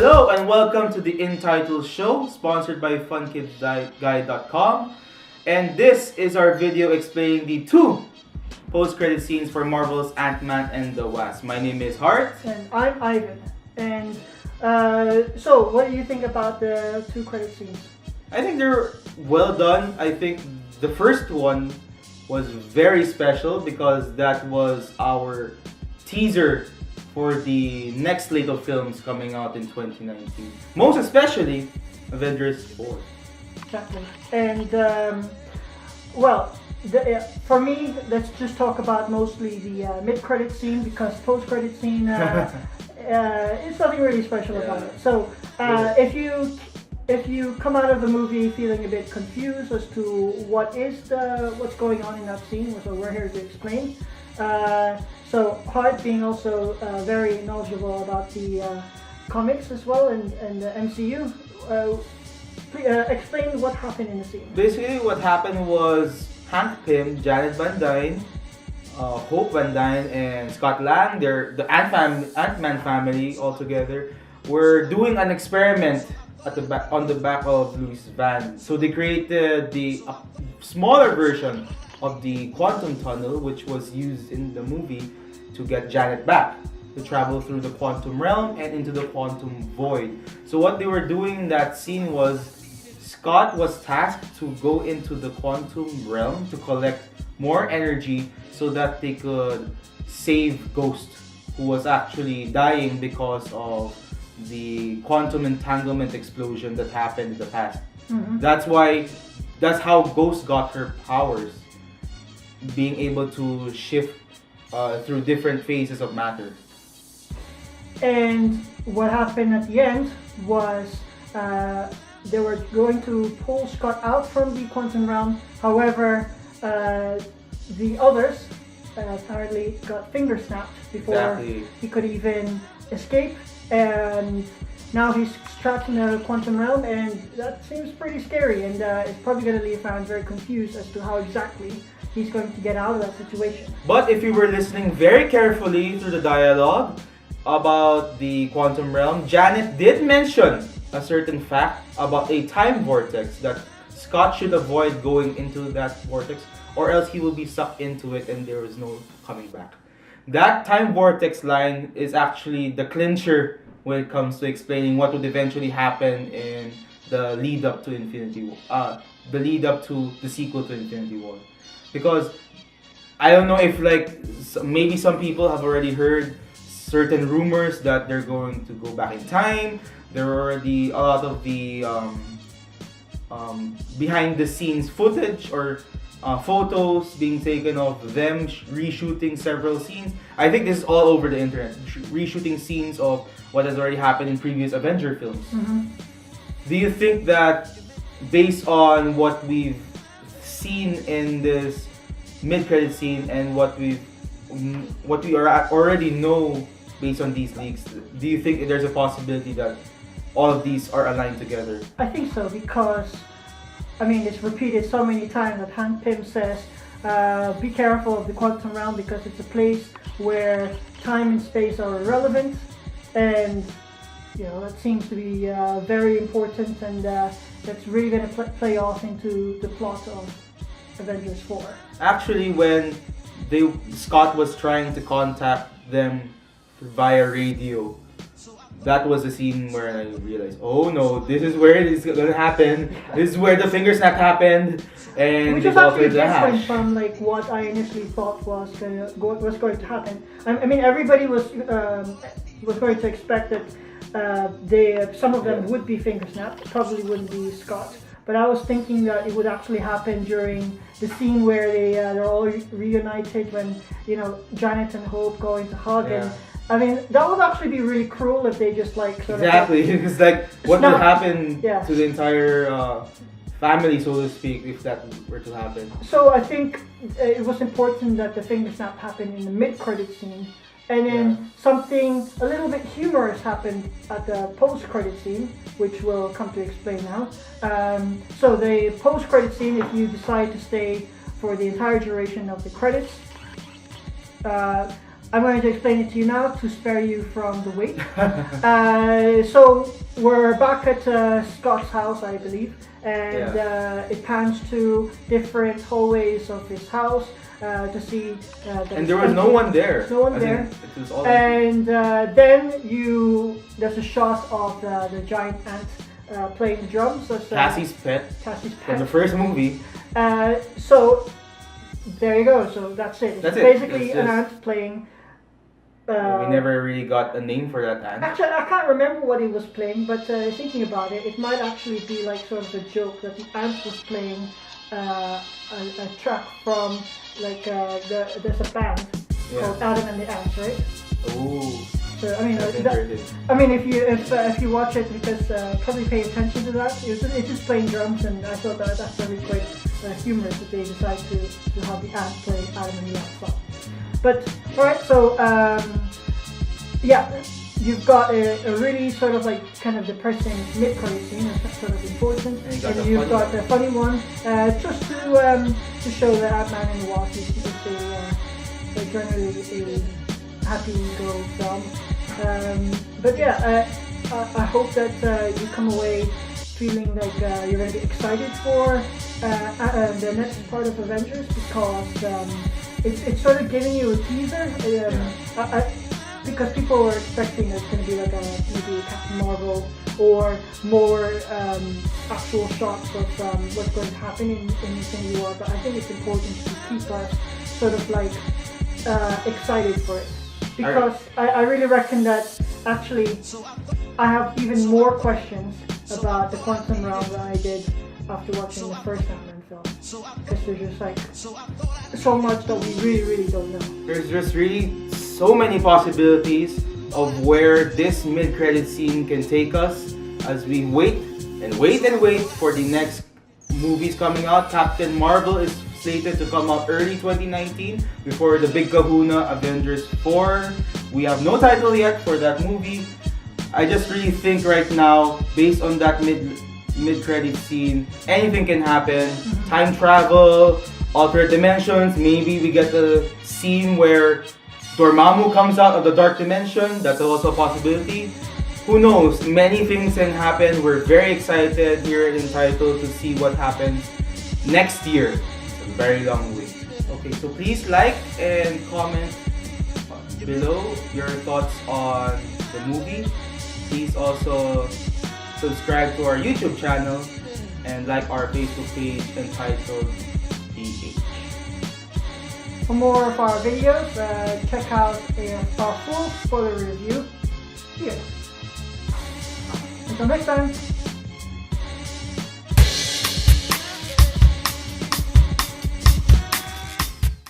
Hello and welcome to the Entitled Show, sponsored by FunKidsGuide.com. And this is our video explaining the two post-credit scenes for Marvel's Ant-Man and the Wasp. My name is Hart. And I'm Ivan. And so, what do you think about the two credit scenes? I think they're well done. I think the first one was very special because that was our teaser for the next slate of films coming out in 2019. Most especially Avengers 4. Exactly. And, for me, let's just talk about mostly the mid-credit scene because post-credit scene, it's nothing really special about it. So, if you come out of the movie feeling a bit confused as to what's going on in that scene, so we're here to explain. So Hart being also very knowledgeable about the comics as well and the MCU, explain what happened in the scene. Basically, what happened was Hank Pym, Janet Van Dyne, Hope Van Dyne, and Scott Lang, the Ant-Man family all together, were doing an experiment on the back of Louis' van. So they created the smaller version of the quantum tunnel, which was used in the movie to get Janet back, to travel through the quantum realm and into the quantum void. So what they were doing in that scene was Scott was tasked to go into the quantum realm to collect more energy so that they could save Ghost, who was actually dying because of the quantum entanglement explosion that happened in the past. Mm-hmm. That's how Ghost got her powers, being able to shift through different phases of matter. And what happened at the end was they were going to pull Scott out from the quantum realm. However, the others apparently got finger snapped before he could even escape. And now he's trapped in the quantum realm, and that seems pretty scary. And it's probably going to leave fans very confused as to how exactly he's going to get out of that situation. But if you were listening very carefully through the dialogue about the quantum realm, Janet did mention a certain fact about a time vortex that Scott should avoid going into that vortex, or else he will be sucked into it and there is no coming back. That time vortex line is actually the clincher when it comes to explaining what would eventually happen in the lead up to the lead up to the sequel to Infinity War. Because I don't know if maybe some people have already heard certain rumors that they're going to go back in time. There were already a lot of the behind the scenes footage or photos being taken of them reshooting several scenes. I think this is all over the internet. Reshooting scenes of what has already happened in previous Avenger films. Mm-hmm. Do you think that based on what we've seen in this mid-credit scene and what we already know based on these leaks, do you think there's a possibility that all of these are aligned together? I think so because, it's repeated so many times that Hank Pym says, be careful of the quantum realm because it's a place where time and space are irrelevant, and that seems to be very important, and that's really going to play off into the plot of Avengers 4. Actually, when Scott was trying to contact them via radio, that was the scene where I realized, oh no, this is where it's gonna happen. This is where the finger snap happened, and which is actually different from what I initially thought was going to happen. Everybody was going to expect that some of them would be finger snapped. Probably wouldn't be Scott. But I was thinking that it would actually happen during the scene where they're all reunited when Janet and Hope go into hug. Yeah. And that would actually be really cruel if they just exactly. It's what would happen to the entire family, so to speak, if that were to happen. So I think it was important that the finger snap happened in the mid-credit scene. And then something a little bit humorous happened at the post-credit scene, which we'll come to explain now. So the post-credit scene, if you decide to stay for the entire duration of the credits, I'm going to explain it to you now to spare you from the wait. So we're back at Scott's house, I believe, and it pans to different hallways of his house to see. And there was no one there. No one there. It was all and then there's a shot of the giant ant playing drums. That's, Cassie's pet. Cassie's From the pet. first movie. So there you go. So that's it. That's It's it. basically It's an just- ant playing. We never really got a name for that ant. Actually, I can't remember what he was playing, but thinking about it, it might actually be like sort of a joke that the ant was playing a track from like there's a band called Adam and the Ants, right? Ooh. So I mean, That's interesting. if you watch it, because probably pay attention to that. It's just playing drums, and I thought that's really quite humorous that they decide to have the ant play Adam and the Ants song. But alright, so you've got a really sort of like kind of depressing mid-credit scene, that's sort of important, and you've got a funny one just to show that Ant-Man and the Wasp is generally a happy-go film. But yeah, I hope that you come away feeling like you're going to be excited for the next part of Avengers, because it's sort of giving you a teaser. Because people were expecting it's going to be like maybe a Captain Marvel or more actual shots of what's going to happen in Infinity War. But I think it's important to keep us sort of like excited for it, because I really reckon that actually I have even more questions about the quantum realm than I did after watching the first Ant-Man film, because there's just like so much that we really don't know. There's just really so many possibilities of where this mid-credit scene can take us as we wait for the next movies coming out. Captain Marvel is slated to come out early 2019 before the big kahuna Avengers 4. We have no title yet for that movie. I just really think right now, based on that mid-credit scene, anything can happen. Time travel, alternate dimensions, maybe we get a scene where Dormammu comes out of the dark dimension. That's also a possibility. Who knows? Many things can happen. We're very excited here at Entitled to see what happens next year. It's a very long wait. Okay, so please like and comment below your thoughts on the movie. Please also subscribe to our YouTube channel and like our Facebook page entitled DH. For more of our videos, check out our full spoiler review here. Until next time.